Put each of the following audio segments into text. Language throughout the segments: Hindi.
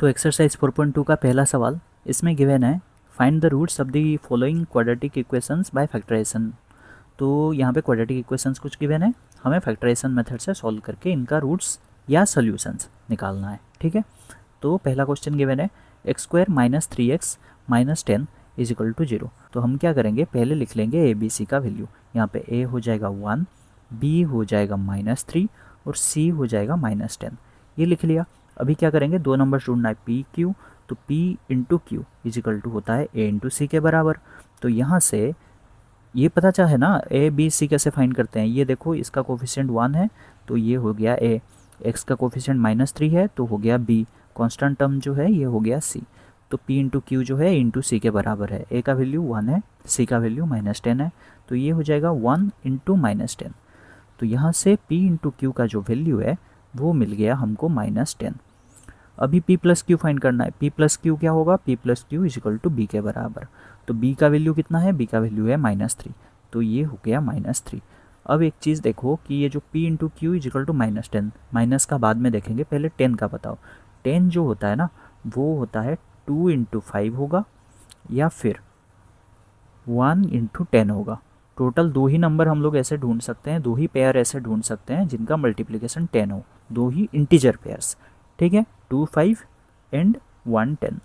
तो एक्सरसाइज 4.2 का पहला सवाल इसमें गिवन है, find the roots of the following quadratic equations by factorisation. तो यहाँ पे क्वाड्रेटिक इक्वेशंस कुछ गिवन है, हमें फैक्टराइजेशन मेथड से सॉल्व करके इनका रूट्स या सोल्यूशंस निकालना है। ठीक है, तो पहला क्वेश्चन गिवन है x² - 3x - 10 = 0। तो हम क्या करेंगे, पहले लिख लेंगे ए बी सी का वैल्यू। यहाँ पे a हो जाएगा 1, b हो जाएगा -3 और c हो जाएगा -10। ये लिख लिया। अभी क्या करेंगे, दो नंबर ढूंढना है पी क्यू। तो p into Q equal to होता है a इंटू सी के बराबर। तो यहाँ से ये पता चाहे ना ए बी सी कैसे फाइंड करते हैं। ये देखो, इसका कोफिशिएंट 1 है तो ये हो गया a, x का कोफिशिएंट -3 है तो हो गया b, कांस्टेंट टर्म जो है ये हो गया c। तो p इंटू क्यू जो है इंटू सी के बराबर है। a का वैल्यू 1 है, c का वैल्यू -10 है, तो ये हो जाएगा 1 इंटू -10। तो यहाँ से p इंटू क्यू का जो वैल्यू है वो मिल गया हमको -10। अभी p प्लस क्यू फाइंड करना है। p प्लस क्यू क्या होगा, p plus Q equal to b के बराबर। तो b का वैल्यू कितना है, b का वैल्यू है -3, तो ये हो गया -3। अब एक चीज़ देखो कि ये जो p into Q equal to -10, minus का बाद में देखेंगे, पहले 10 का बताओ। 10 जो होता है ना वो होता है 2 इंटू 5 होगा या फिर 1 इंटू 10 होगा। टोटल दो ही नंबर हम लोग ऐसे ढूंढ सकते हैं, दो ही पेयर ऐसे ढूंढ सकते हैं जिनका मल्टीप्लिकेशन 10 हो, दो ही इंटीजर पेयर्स। ठीक है, 2 5 एंड 1 10,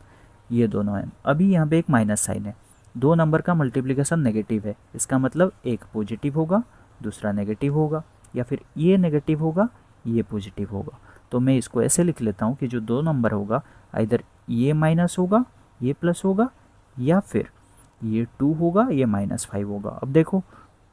ये दोनों हैं। अभी यहाँ पे एक माइनस साइन है, दो नंबर का मल्टीप्लिकेशन नेगेटिव है, इसका मतलब एक पॉजिटिव होगा दूसरा नेगेटिव होगा, या फिर ये नेगेटिव होगा ये पॉजिटिव होगा। तो मैं इसको ऐसे लिख लेता हूँ कि जो दो नंबर होगा आइदर ये माइनस होगा ये प्लस होगा, या फिर ये 2 होगा ये -5 होगा। अब देखो,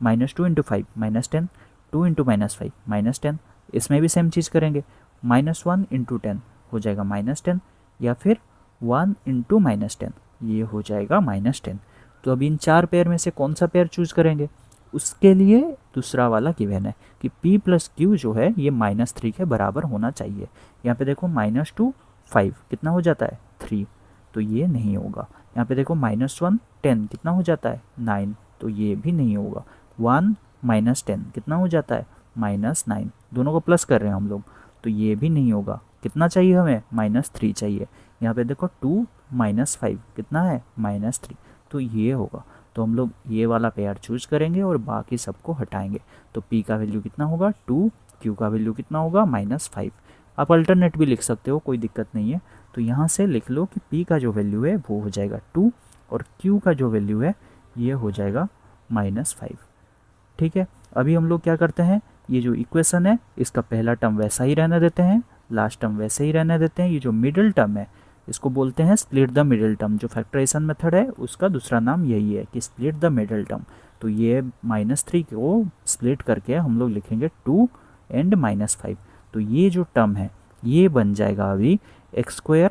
-2 इंटू 5 -10, 2 इंटू -5 -10। इसमें भी सेम चीज़ करेंगे, -1 इंटू 10 हो जाएगा -10, या फिर 1 इंटू -10 ये हो जाएगा -10। तो अब इन चार पेयर में से कौन सा पेयर चूज करेंगे, उसके लिए दूसरा वाला गिवन है कि p प्लस क्यू जो है ये -3 के बराबर होना चाहिए। यहाँ पे देखो -2 5 कितना हो जाता है 3, तो ये नहीं होगा। यहाँ पे देखो -1 10 कितना हो जाता है 9, तो ये भी नहीं होगा। 1 -10 कितना हो जाता है -9, दोनों को प्लस कर रहे हैं हम लोग, तो ये भी नहीं होगा। कितना चाहिए हमें, -3 चाहिए। यहाँ पे देखो 2 -5 कितना है -3, तो ये होगा। तो हम लोग ये वाला पेयर चूज करेंगे और बाकी सबको हटाएंगे। तो p का वैल्यू कितना होगा 2, q का वैल्यू कितना होगा -5। आप अल्टरनेट भी लिख सकते हो, कोई दिक्कत नहीं है। तो यहाँ से लिख लो कि p का जो वैल्यू है वो हो जाएगा 2 और q का जो वैल्यू है ये हो जाएगा -5। ठीक है, अभी हम लोग क्या करते हैं, ये जो इक्वेशन है इसका पहला टर्म वैसा ही रहने देते हैं, लास्ट टर्म वैसे ही रहने देते हैं। ये जो मिडिल टर्म है इसको बोलते हैं स्प्लिट द मिडिल टर्म। जो फैक्टराइजेशन मेथड है उसका दूसरा नाम यही है कि स्प्लिट द मिडिल टर्म। तो ये -3 को स्प्लिट करके हम लोग लिखेंगे 2 एंड -5। तो ये जो टर्म है ये बन जाएगा अभी x²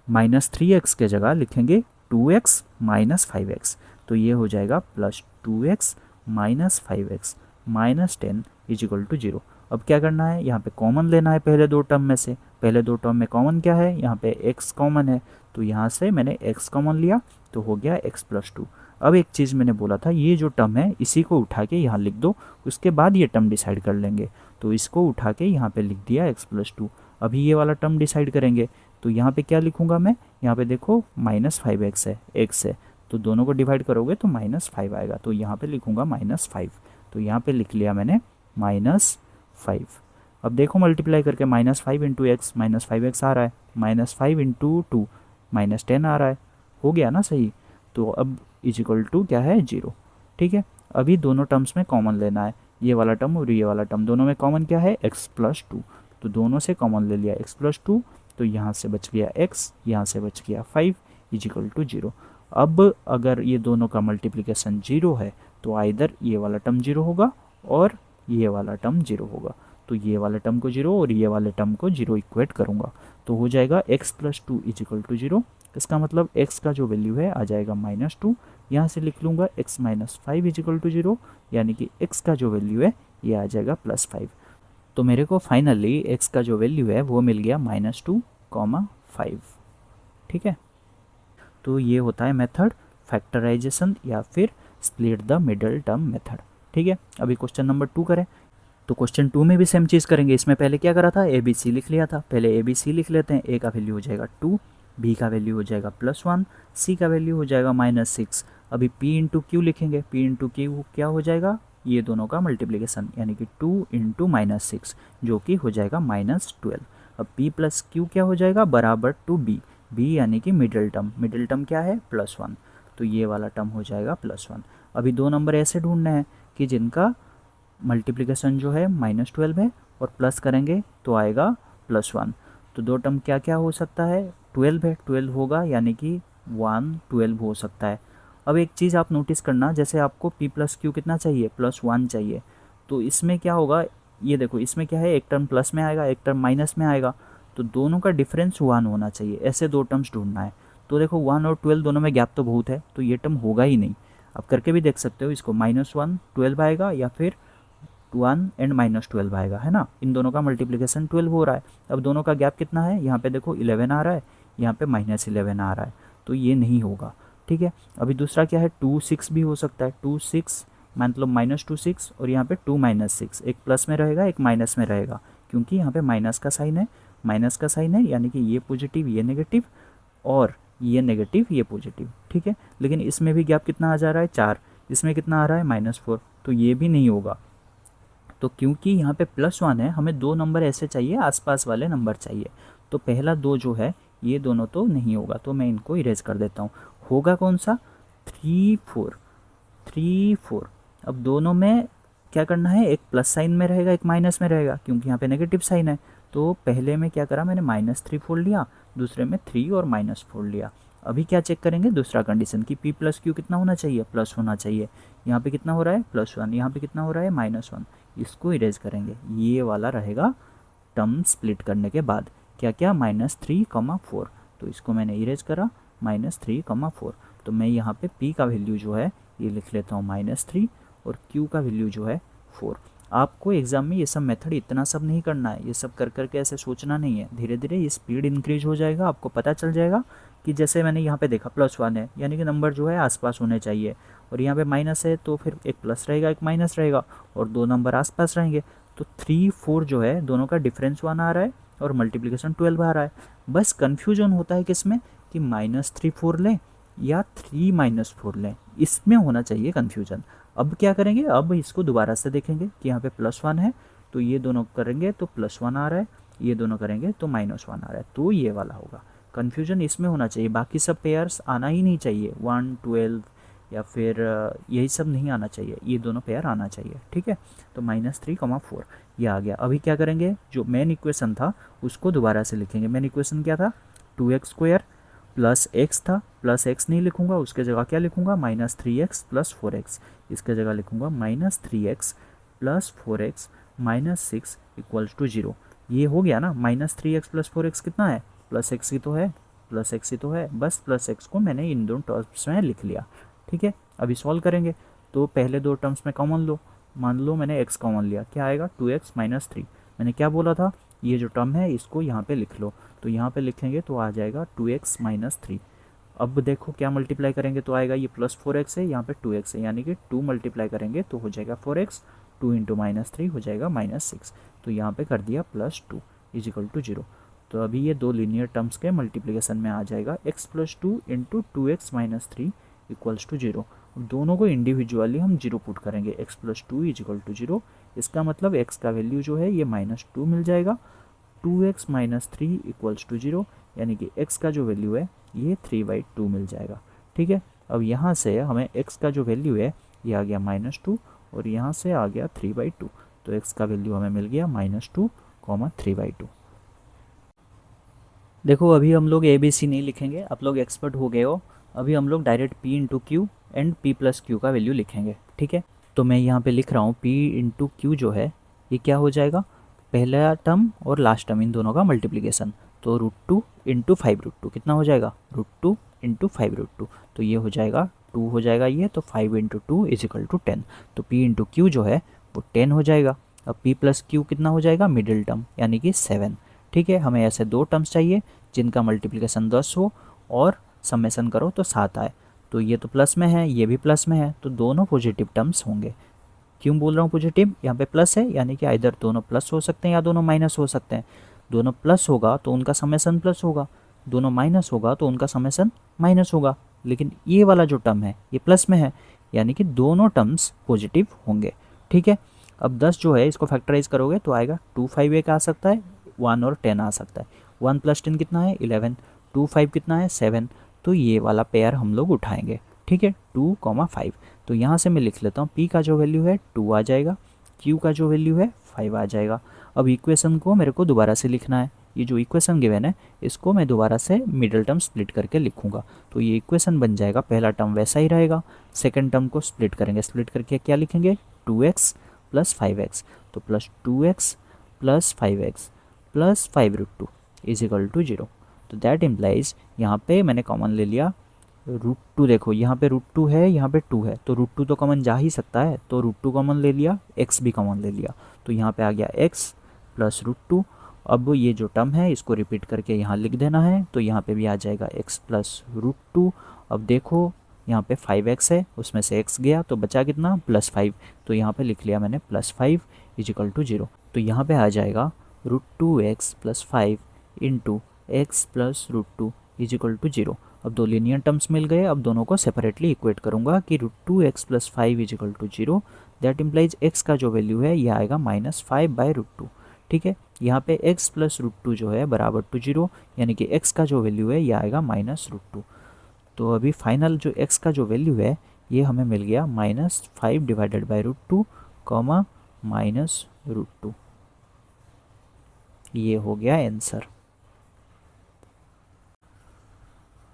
-3x के जगह लिखेंगे 2x - 5x। तो ये हो जाएगा +2x - 5x -10 इजिकल टू 0। अब क्या करना है, यहाँ पे कॉमन लेना है पहले दो टर्म में से। पहले दो टर्म में कॉमन क्या है, यहाँ पे x कॉमन है, तो यहाँ से मैंने x कॉमन लिया तो हो गया x + 2। अब एक चीज़ मैंने बोला था, ये जो टर्म है इसी को उठा के यहाँ लिख दो, उसके बाद ये टर्म डिसाइड कर लेंगे। तो इसको उठा के यहाँ पे लिख दिया x + 2। अभी ये वाला टर्म डिसाइड करेंगे, तो यहाँ पे क्या लिखूँगा मैं, यहाँ पे देखो -5x है, x है, तो दोनों को डिवाइड करोगे तो -5 आएगा, तो यहाँ पे लिखूँगा -5। तो यहाँ पे लिख लिया मैंने -5। अब देखो मल्टीप्लाई करके -5 इंटू एक्स -5x आ रहा है, -5 इंटू 2 -10 आ रहा है, हो गया ना सही। तो अब इजिकल टू क्या है 0। ठीक है, अभी दोनों टर्म्स में कॉमन लेना है, ये वाला टर्म और ये वाला टर्म, दोनों में कॉमन क्या है x + 2। तो दोनों से कॉमन ले लिया x + 2, तो यहाँ से बच गया x, यहाँ से बच गया 5 इजिकल टू 0। अब अगर ये दोनों का मल्टीप्लिकेशन 0 है तो आइदर ये वाला टर्म 0 होगा और ये वाला टर्म 0 होगा। तो ये वाले टर्म को 0 और ये वाले टर्म को 0 इक्वेट करूँगा, तो हो जाएगा x + 2 इजिकल टू 0। इसका मतलब x का जो वैल्यू है आ जाएगा -2। यहाँ से लिख लूँगा x - 5 इजिकल टू 0, यानी कि x का जो वैल्यू है ये आ जाएगा +5। तो मेरे को फाइनली x का जो वैल्यू है वो मिल गया -2, 5। ठीक है, तो ये होता है मेथड फैक्टराइजेशन या फिर split the middle term method. ठीक है, अभी क्वेश्चन नंबर 2 करें। तो क्वेश्चन 2 में भी सेम चीज़ करेंगे। इसमें पहले क्या करा था, ए बी सी लिख लिया था। पहले ए बी सी लिख लेते हैं। ए का वैल्यू हो जाएगा 2, बी का वैल्यू हो जाएगा +1, सी का वैल्यू हो जाएगा -6। अभी पी इंटू क्यू लिखेंगे। पी इंटू क्यू क्या हो जाएगा, ये दोनों का मल्टीप्लिकेशन, यानी कि 2 इंटू -6 जो कि हो जाएगा -12। अब p प्लस क्यू क्या हो जाएगा, बराबर टू बी। बी यानी कि मिडिल टर्म। मिडिल टर्म क्या है, +1। तो ये वाला टर्म हो जाएगा +1। अभी दो नंबर ऐसे ढूंढने हैं कि जिनका मल्टीप्लिकेशन जो है -12 है और प्लस करेंगे तो आएगा +1। तो दो टर्म क्या क्या हो सकता है, 12 है, 12 होगा, यानी कि 112 हो सकता है। अब एक चीज़ आप नोटिस करना, जैसे आपको p प्लस क्यू कितना चाहिए, +1 चाहिए। तो इसमें क्या होगा, ये देखो इसमें क्या है, एक टर्म प्लस में आएगा, एक टर्म माइनस में आएगा। तो दोनों का डिफरेंस 1 होना चाहिए। ऐसे दो टर्म्स ढूंढना है। तो देखो 1 और 12 दोनों में गैप तो बहुत है, तो ये टर्म होगा ही नहीं। आप करके भी देख सकते हो इसको, -1 12 आएगा या फिर 1 एंड -12 आएगा, है ना। इन दोनों का मल्टीप्लिकेशन 12 हो रहा है। अब दोनों का गैप कितना है, यहाँ पे देखो 11 आ रहा है, यहाँ पे -11 आ रहा है, तो ये नहीं होगा। ठीक है। अभी दूसरा क्या है, 2 6 भी हो सकता है। 2 6 मतलब -2 6 और यहाँ पे 2 -6, एक प्लस में रहेगा एक माइनस में रहेगा, क्योंकि यहाँ पे माइनस का साइन है। माइनस का साइन है यानी कि ये पॉजिटिव ये नेगेटिव, और ये नेगेटिव ये पॉजिटिव। ठीक है। लेकिन इसमें भी गैप कितना आ जा रहा है, 4। इसमें कितना आ रहा है, -4, तो ये भी नहीं होगा। तो क्योंकि यहाँ पे +1 है, हमें दो नंबर ऐसे चाहिए, आसपास वाले नंबर चाहिए। तो पहला दो जो है ये दोनों तो नहीं होगा, तो मैं इनको इरेज कर देता हूँ। होगा कौन सा, 3 4 3 4। अब दोनों में क्या करना है, एक प्लस साइन में रहेगा एक माइनस में रहेगा, क्योंकि यहाँ पे नेगेटिव साइन है। तो पहले में क्या करा मैंने, -3 फोड़ लिया, दूसरे में 3 और -4 लिया। अभी क्या चेक करेंगे, दूसरा कंडीशन कि p प्लस क्यू कितना होना चाहिए, प्लस होना चाहिए। यहाँ पे कितना हो रहा है, +1, यहाँ पे कितना हो रहा है, -1। इसको इरेज करेंगे, ये वाला रहेगा टर्म स्प्लिट करने के बाद। क्या क्या, -3, 4। तो इसको मैंने इरेज करा, -3, 4। तो मैं यहाँ पे p का वैल्यू जो है ये लिख लेता हूँ -3, और q का वैल्यू जो है 4। आपको एग्जाम में ये सब मेथड इतना सब नहीं करना है, ये सब कर करके ऐसे सोचना नहीं है। धीरे धीरे ये स्पीड इंक्रीज हो जाएगा, आपको पता चल जाएगा कि जैसे मैंने यहाँ पे देखा +1 है, यानी कि नंबर जो है आसपास होने चाहिए, और यहाँ पे माइनस है तो फिर एक प्लस रहेगा एक माइनस रहेगा, और दो नंबर आसपास रहेंगे। तो 3 4 जो है दोनों का डिफरेंस 1 आ रहा है और मल्टीप्लिकेशन 12 आ रहा है। बस कन्फ्यूजन होता है किसमें, कि -3 4 लें या 3 -4 लें, इसमें होना चाहिए कन्फ्यूजन। अब क्या करेंगे, अब इसको दोबारा से देखेंगे कि यहाँ पे +1 है, तो ये दोनों करेंगे तो +1 आ रहा है, ये दोनों करेंगे तो -1 आ रहा है, तो ये वाला होगा। कन्फ्यूजन इसमें होना चाहिए, बाकी सब पेयर्स आना ही नहीं चाहिए, 1 12 या फिर यही सब नहीं आना चाहिए, ये दोनों पेयर आना चाहिए। ठीक है। तो -3, 4 ये आ गया। अभी क्या करेंगे, जो मेन इक्वेशन था उसको दोबारा से लिखेंगे। मेन इक्वेशन क्या था, 2x² प्लस x था, प्लस x नहीं लिखूंगा, उसके जगह क्या लिखूंगा, -3x प्लस 4x। इसके जगह लिखूंगा -3x प्लस 4x -6 = 0। ये हो गया ना, -3x प्लस 4x कितना है, +x ही तो है, +x ही तो है। बस +x को मैंने इन दोनों टर्म्स में लिख लिया। ठीक है। अभी सॉल्व करेंगे, तो पहले दो टर्म्स में कॉमन लो। मान लो मैंने x कॉमन लिया, क्या आएगा, 2x - 3। मैंने क्या बोला था, ये जो टर्म है इसको यहाँ पे लिख लो, तो यहाँ पे लिखेंगे तो आ जाएगा 2x - 3। अब देखो क्या मल्टीप्लाई करेंगे तो आएगा, ये +4x है, यहाँ पे 2x है, यानी कि 2 मल्टीप्लाई करेंगे तो हो जाएगा 4x, 2 × -3 हो जाएगा -6। तो यहाँ पे कर दिया +2 = 0। तो अभी ये दो लीनियर टर्म्स के मल्टीप्लिकेशन में आ जाएगा, x + 2 × 2x - 3 = 0। दोनों को इंडिविजुअली हम 0 पुट करेंगे, x + 2 = 0। इसका मतलब x का वैल्यू जो है ये -2 मिल जाएगा, 2x - 3 = 0, यानी कि x का जो वैल्यू है ये 3/2 मिल जाएगा। ठीक है। अब यहाँ से हमें x का जो वैल्यू है ये आ गया -2, और यहाँ से आ गया 3/2। तो x का वैल्यू हमें मिल गया -2, 3/2। देखो अभी हम लोग ABC नहीं लिखेंगे, आप लोग एक्सपर्ट हो गए हो। अभी हम लोग direct P × Q and P + Q का वैल्यू लिखेंगे। ठीक है। तो मैं यहाँ पे लिख रहा हूँ P × Q जो है ये क्या हो जाएगा, पहला टर्म और लास्ट टर्म इन दोनों का मल्टीप्लिकेशन। तो √2 × 5√2 कितना हो जाएगा, √2 × 5√2। तो ये हो जाएगा 2 हो जाएगा ये, तो 5 × 2 = 10। तो P × Q जो है वो 10 हो जाएगा। अब P + Q कितना हो जाएगा, मिडिल टर्म, यानी कि 7। ठीक है। हमें ऐसे दो टर्म्स चाहिए जिनका मल्टीप्लिकेशन 10 हो और समेशन करो तो 7 आए। तो ये तो प्लस में है, ये भी प्लस में है, तो दोनों पॉजिटिव टर्म्स होंगे। क्यों बोल रहा हूँ पॉजिटिव, यहाँ पे प्लस है यानी कि इधर दोनों प्लस हो सकते हैं या दोनों माइनस हो सकते हैं। दोनों प्लस होगा तो उनका समेसन प्लस होगा, दोनों माइनस होगा तो उनका समेसन माइनस होगा। लेकिन ये वाला जो टर्म है ये प्लस में है, यानी कि दोनों टर्म्स पॉजिटिव होंगे। ठीक है, अब 10 जो है इसको फैक्टराइज करोगे तो आएगा 2 5 एक आ सकता है, 1 और 10 आ सकता है। 1 + 10 कितना है 11, 2 5 कितना है 7। तो ये वाला पेयर हम लोग उठाएंगे। ठीक है, 2, 5। तो यहाँ से मैं लिख लेता हूँ P का जो वैल्यू है 2 आ जाएगा, Q का जो वैल्यू है 5 आ जाएगा। अब इक्वेशन को मेरे को दोबारा से लिखना है। ये जो इक्वेशन गिवन है इसको मैं दोबारा से मिडिल टर्म स्प्लिट करके लिखूंगा। तो ये इक्वेशन बन जाएगा, पहला टर्म वैसा ही रहेगा, सेकंड टर्म को स्प्लिट करेंगे, स्प्लिट करके क्या लिखेंगे 2x + 5x। तो +2x + 5x + 5√2 = 0। तो दैट इम्प्लाइज यहाँ पे मैंने कॉमन ले लिया √2। देखो यहाँ पे √2 है, यहाँ पे 2 है, तो √2 तो कॉमन जा ही सकता है, तो √2 कॉमन ले लिया, x भी कॉमन ले लिया। तो यहाँ पे आ गया x + √2। अब ये जो टर्म है इसको रिपीट करके यहाँ लिख देना है, तो यहाँ पे भी आ जाएगा x + √2। अब देखो यहाँ पे 5x है, उसमें से x गया तो बचा कितना +5। तो यहाँ पे लिख लिया मैंने +5 = 0। तो यहाँ पे आ जाएगा √2x + 5 × x + √2 = 0। अब दो लीनियर टर्म्स मिल गए, अब दोनों को सेपरेटली इक्वेट करूंगा कि √2x + 5 = 0। दैट इम्प्लाइज x का जो वैल्यू है ये आएगा -5/√2। ठीक है, यहाँ पे x + √2 जो है बराबर टू 0, यानी कि x का जो वैल्यू है ये आएगा -√2। तो अभी फाइनल जो x का जो वैल्यू है ये हमें मिल गया -5/√2, -√2। ये हो गया आंसर।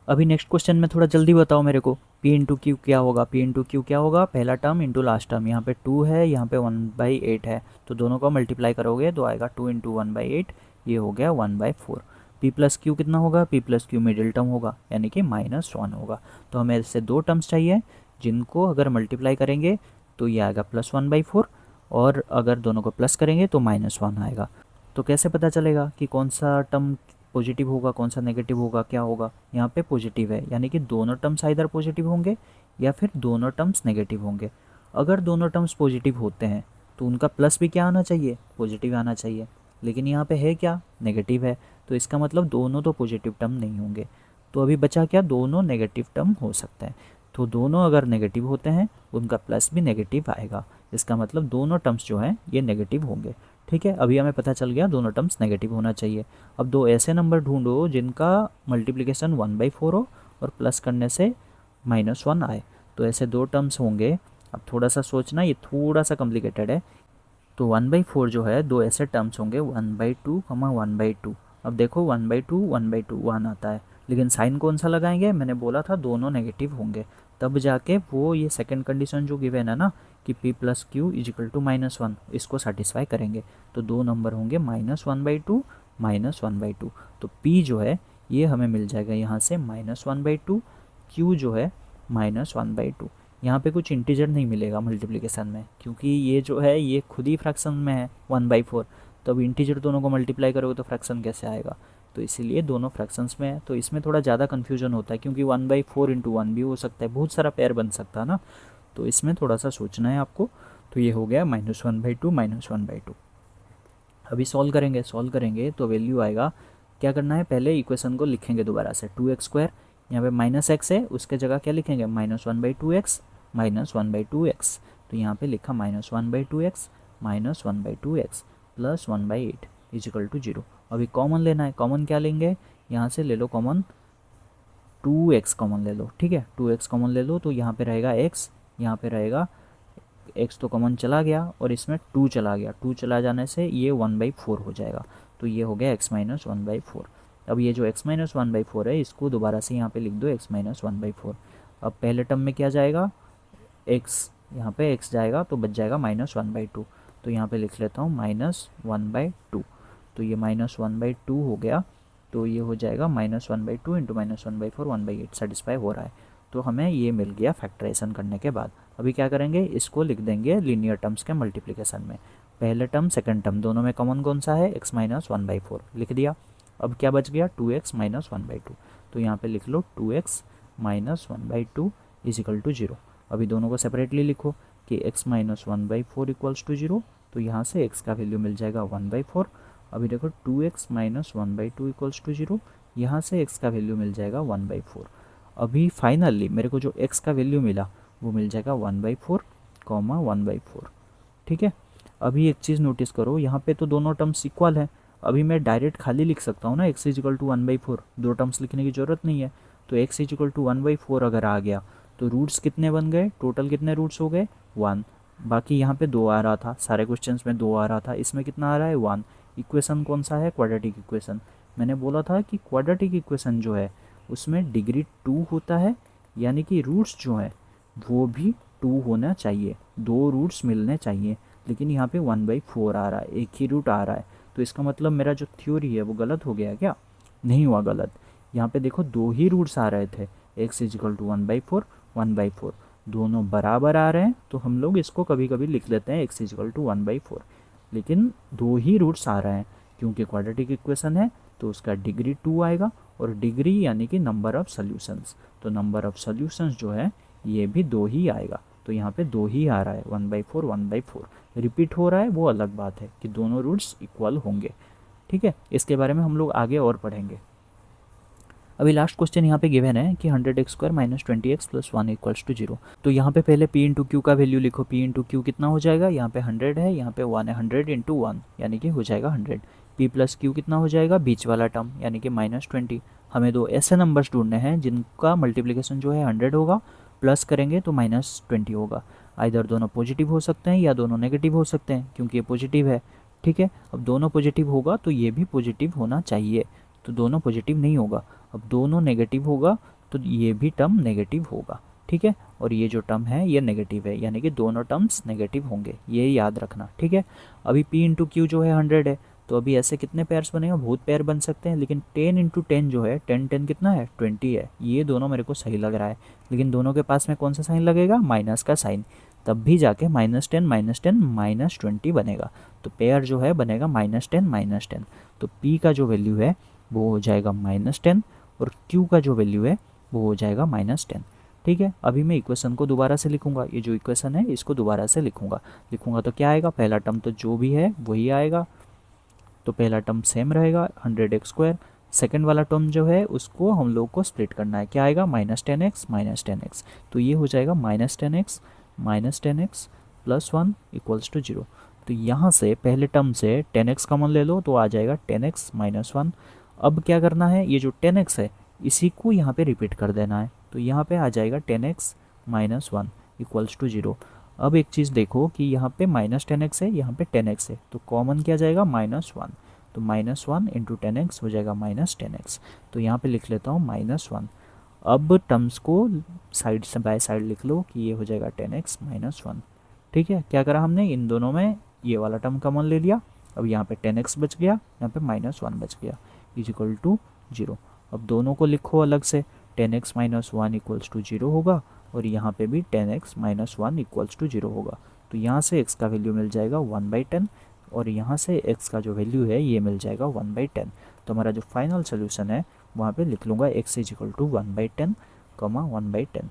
अभी नेक्स्ट क्वेश्चन में थोड़ा जल्दी बताओ मेरे को, P × Q क्या होगा। P × Q क्या होगा, पहला टर्म इंटू लास्ट टर्म। यहाँ पे 2 है, यहाँ पे 1/8 है, तो दोनों को मल्टीप्लाई करोगे तो आएगा 2 × 1/8, ये हो गया 1/4। P + Q कितना होगा, P + Q मिडिल टर्म होगा यानी कि -1 होगा। तो हमें इससे दो टर्म्स चाहिए जिनको अगर मल्टीप्लाई करेंगे तो ये आएगा +1/4, और अगर दोनों को प्लस करेंगे तो -1 आएगा। तो कैसे पता चलेगा कि कौन सा टर्म पॉजिटिव होगा कौन सा नेगेटिव होगा, क्या होगा। यहाँ पे पॉजिटिव है यानी कि दोनों टर्म्स इधर पॉजिटिव होंगे या फिर दोनों टर्म्स नेगेटिव होंगे। अगर दोनों टर्म्स पॉजिटिव होते हैं तो उनका प्लस भी क्या आना चाहिए, पॉजिटिव आना चाहिए। लेकिन यहाँ पे है क्या, नेगेटिव है, तो इसका मतलब दोनों तो पॉजिटिव टर्म नहीं होंगे। तो अभी बचा क्या, दोनों नेगेटिव टर्म हो सकते हैं। तो दोनों अगर नेगेटिव होते हैं उनका प्लस भी नेगेटिव आएगा, इसका मतलब दोनों टर्म्स जो हैं ये नेगेटिव होंगे। ठीक है, अभी हमें पता चल गया दोनों टर्म्स नेगेटिव होना चाहिए। अब दो ऐसे नंबर ढूंढो जिनका मल्टीप्लिकेशन 1/4 हो और प्लस करने से -1 आए। तो ऐसे दो टर्म्स होंगे। अब थोड़ा सा सोचना, ये थोड़ा सा कॉम्प्लिकेटेड है। तो 1/4 जो है दो ऐसे टर्म्स होंगे 1/2, 1/2। अब देखो 1/2 1/2 1 आता है, लेकिन साइन कौन सा लगाएंगे, मैंने बोला था दोनों नेगेटिव होंगे, तब जाके वो ये सेकंड कंडीशन जो गिवन है ना कि P + Q = -1, इसको सेटिस्फाई करेंगे। तो दो नंबर होंगे -1/2 -1/2। तो P जो है ये हमें मिल जाएगा यहाँ से -1/2, Q जो है -1/2। यहाँ पे कुछ इंटीजर नहीं मिलेगा मल्टीप्लिकेशन में, क्योंकि ये जो है ये खुद ही फ्रैक्शन में है 1/4। तो अब इंटीजर दोनों को मल्टीप्लाई करोगे तो फ्रैक्शन कैसे आएगा, तो इसीलिए दोनों फ्रैक्शंस में है। तो इसमें थोड़ा ज़्यादा कन्फ्यूजन होता है, क्योंकि 1/4 × 1 भी हो सकता है, बहुत सारा पेयर बन सकता है ना, तो इसमें थोड़ा सा सोचना है आपको। तो ये हो गया -1/2 -1/2। अभी सॉल्व करेंगे तो वैल्यू आएगा, क्या करना है, पहले इक्वेशन को लिखेंगे दोबारा से 2x², यहाँ पे -x है, उसके जगह क्या लिखेंगे -1/2x -1/2x। तो यहाँ पे लिखा -1/2x -1/2x + 1/8 = 0। अभी कॉमन लेना है, कॉमन क्या लेंगे, यहाँ से ले लो कॉमन 2x कॉमन ले लो। ठीक है, 2x कॉमन ले लो, तो यहाँ पे रहेगा x, यहाँ पे रहेगा x तो कॉमन चला गया और इसमें 2 चला गया, 2 चला जाने से ये 1/4 हो जाएगा। तो ये हो गया x - 1/4। अब ये जो x - 1/4 है इसको दोबारा से यहाँ पे लिख दो x - 1/4। अब पहले टर्म में क्या जाएगा, x, यहाँ पे x जाएगा तो बच जाएगा -1/2। तो यहाँ पे लिख लेता हूँ -1/2। तो ये -1/2 हो गया, तो ये हो जाएगा -1/2 × -1/4 1/8 सेटिस्फाई हो रहा है। तो हमें ये मिल गया फैक्टराइजेशन करने के बाद। अभी क्या करेंगे, इसको लिख देंगे लीनियर टर्म्स के मल्टीप्लिकेशन में। पहले टर्म सेकंड टर्म दोनों में कॉमन कौन सा है, x - 1/4 लिख दिया। अब क्या बच गया 2x - 1/2। तो यहाँ पे लिख लो 2x - 1/2 = 0। अभी दोनों को सेपरेटली लिखो, कि x माइनस 1/4 इक्वल्स टू 0, तो यहाँ से x का वैल्यू मिल जाएगा 1/4। अभी देखो 2x माइनस 1/2 इक्वल्स टू 0, यहाँ से x का वैल्यू मिल जाएगा 1/4। अभी फाइनली मेरे को जो x का वैल्यू मिला वो मिल जाएगा 1/4 कॉमा 1/4। ठीक है, अभी एक चीज़ नोटिस करो, यहाँ पे तो दोनों टर्म्स इक्वल है। अभी मैं डायरेक्ट खाली लिख सकता हूँ ना x इजिकल टू 1/4, दो टर्म्स लिखने की ज़रूरत नहीं है। तो x इजिकल टू 1/4 अगर आ गया तो रूट्स कितने बन गए, टोटल कितने रूट्स हो गए 1। बाकी यहाँ पे 2 आ रहा था, सारे क्वेश्चंस में 2 आ रहा था, इसमें कितना आ रहा है 1। इक्वेशन कौन सा है, क्वाड्रेटिक इक्वेशन। मैंने बोला था कि क्वाड्रेटिक इक्वेशन जो है उसमें डिग्री 2 होता है, यानी कि रूट्स जो हैं वो भी 2 होना चाहिए, 2 रूट्स मिलने चाहिए। लेकिन यहाँ पे 1/4 आ रहा है, एक ही रूट आ रहा है, तो इसका मतलब मेरा जो थ्योरी है वो गलत हो गया क्या? नहीं हुआ गलत। यहाँ पे देखो 2 ही रूट्स आ रहे थे, x इजिकल टू 1/4 1/4, दोनों बराबर आ रहे हैं, तो हम लोग इसको कभी कभी लिख लेते हैं x इजिकल टू 1/4। लेकिन 2 ही रूट्स आ रहे हैं, क्योंकि क्वाड्रेटिक इक्वेशन है तो उसका डिग्री 2 आएगा, और डिग्री यानी कि नंबर ऑफ़ सॉल्यूशंस, तो नंबर ऑफ़ सॉल्यूशंस जो है ये भी 2 ही आएगा। तो यहाँ पे 2 ही आ रहा है, 1/4 1/4। रिपीट हो रहा है वो अलग बात है कि दोनों रूट्स इक्वल होंगे। ठीक है, इसके बारे में हम लोग आगे और पढ़ेंगे। अभी लास्ट क्वेश्चन यहाँ पे गिवन है कि 100x² minus 20x plus 1 equals to 0। तो यहाँ पे पहले p इंटू क्यू का वैल्यू लिखो, p इंटू क्यू कितना हो जाएगा, यहाँ पे 100 है, यहाँ पे 1 है, 100 इंटू 1 यानी कि हो जाएगा 100। p प्लस क्यू कितना हो जाएगा, बीच वाला टर्म यानी कि -20। हमें दो ऐसे नंबर्स ढूंढने हैं जिनका मल्टीप्लिकेशन जो है 100 होगा, प्लस करेंगे तो -20 होगा। आइदर दोनों पॉजिटिव हो सकते हैं या दोनों नेगेटिव हो सकते हैं, क्योंकि ये पॉजिटिव है। ठीक है, अब दोनों पॉजिटिव होगा तो ये भी पॉजिटिव होना चाहिए, तो दोनों पॉजिटिव नहीं होगा। अब दोनों नेगेटिव होगा तो ये भी टर्म नेगेटिव होगा। ठीक है, और ये जो टर्म है ये नेगेटिव है, यानी कि दोनों टर्म्स नेगेटिव होंगे, ये याद रखना। ठीक है, अभी p इंटू क्यू जो है 100 है, तो अभी ऐसे कितने पेयर्स बनेगा, बहुत पेयर बन सकते हैं। लेकिन 10 इंटू 10 जो है 10 10 कितना है 20 है, ये दोनों मेरे को सही लग रहा है। लेकिन दोनों के पास में कौन सा साइन लगेगा, माइनस का साइन, तब भी जाके -10 -20 बनेगा। तो पेयर जो है बनेगा -10 -10। तो p का जो वैल्यू है वो हो जाएगा -10, और q का जो वैल्यू है वो हो जाएगा -10। ठीक है, अभी मैं इक्वेशन को दोबारा से लिखूंगा, ये जो इक्वेशन है इसको दोबारा से लिखूंगा तो क्या आएगा, पहला टर्म तो जो भी है वही आएगा, तो पहला टर्म सेम रहेगा 100x²। सेकेंड वाला टर्म जो है उसको हम लोग को स्प्लिट करना है, क्या आएगा -10x, तो ये हो जाएगा -10x प्लस 1 इक्वल्स टू 0। तो यहाँ से पहले टर्म से 10x कॉमन ले लो तो आ जाएगा 10x माइनस 1। अब क्या करना है, ये जो 10x है इसी को यहाँ पे रिपीट कर देना है, तो यहाँ पे आ जाएगा 10x माइनस 1 इक्वल्स टू 0। अब एक चीज़ देखो कि यहाँ पे -10x है, यहाँ पे 10x है, तो कॉमन क्या जाएगा -1, तो -1 इंटू 10x हो जाएगा -10x। तो यहाँ पे लिख लेता हूँ -1। अब टर्म्स को साइड से बाय साइड लिख लो कि ये हो जाएगा 10x माइनस 1। ठीक है, क्या करा हमने, इन दोनों में ये वाला टर्म कॉमन ले लिया। अब यहाँ पे 10x बच गया, यहाँ पे -1 बच गया, इज इक्वल टू 0। अब दोनों को लिखो अलग से, 10x माइनस 1 इक्वल्स टू 0 होगा, और यहाँ पे भी 10x माइनस 1 इक्वल्स टू 0 होगा। तो यहाँ से x का वैल्यू मिल जाएगा 1/10, और यहाँ से x का जो वैल्यू है ये मिल जाएगा 1/10। तो हमारा जो फाइनल सोल्यूशन है वहाँ पे लिख लूँगा x इज इक्वल टू 1/10 1/10।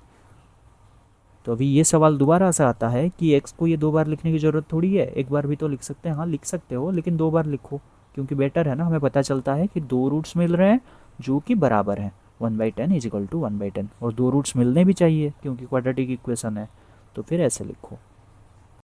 तो अभी ये सवाल दोबारा से आता है कि x को ये 2 बार लिखने की ज़रूरत थोड़ी है, एक बार भी तो लिख सकते हैं। हाँ लिख सकते हो, लेकिन 2 बार लिखो, क्योंकि बेटर है ना, हमें पता चलता है कि 2 रूट्स मिल रहे हैं जो कि बराबर हैं, 1/10 इज इक्वल टू 1/10, और 2 रूट्स मिलने भी चाहिए क्योंकि क्वाड्रेटिक इक्वेशन है। तो फिर ऐसे लिखो।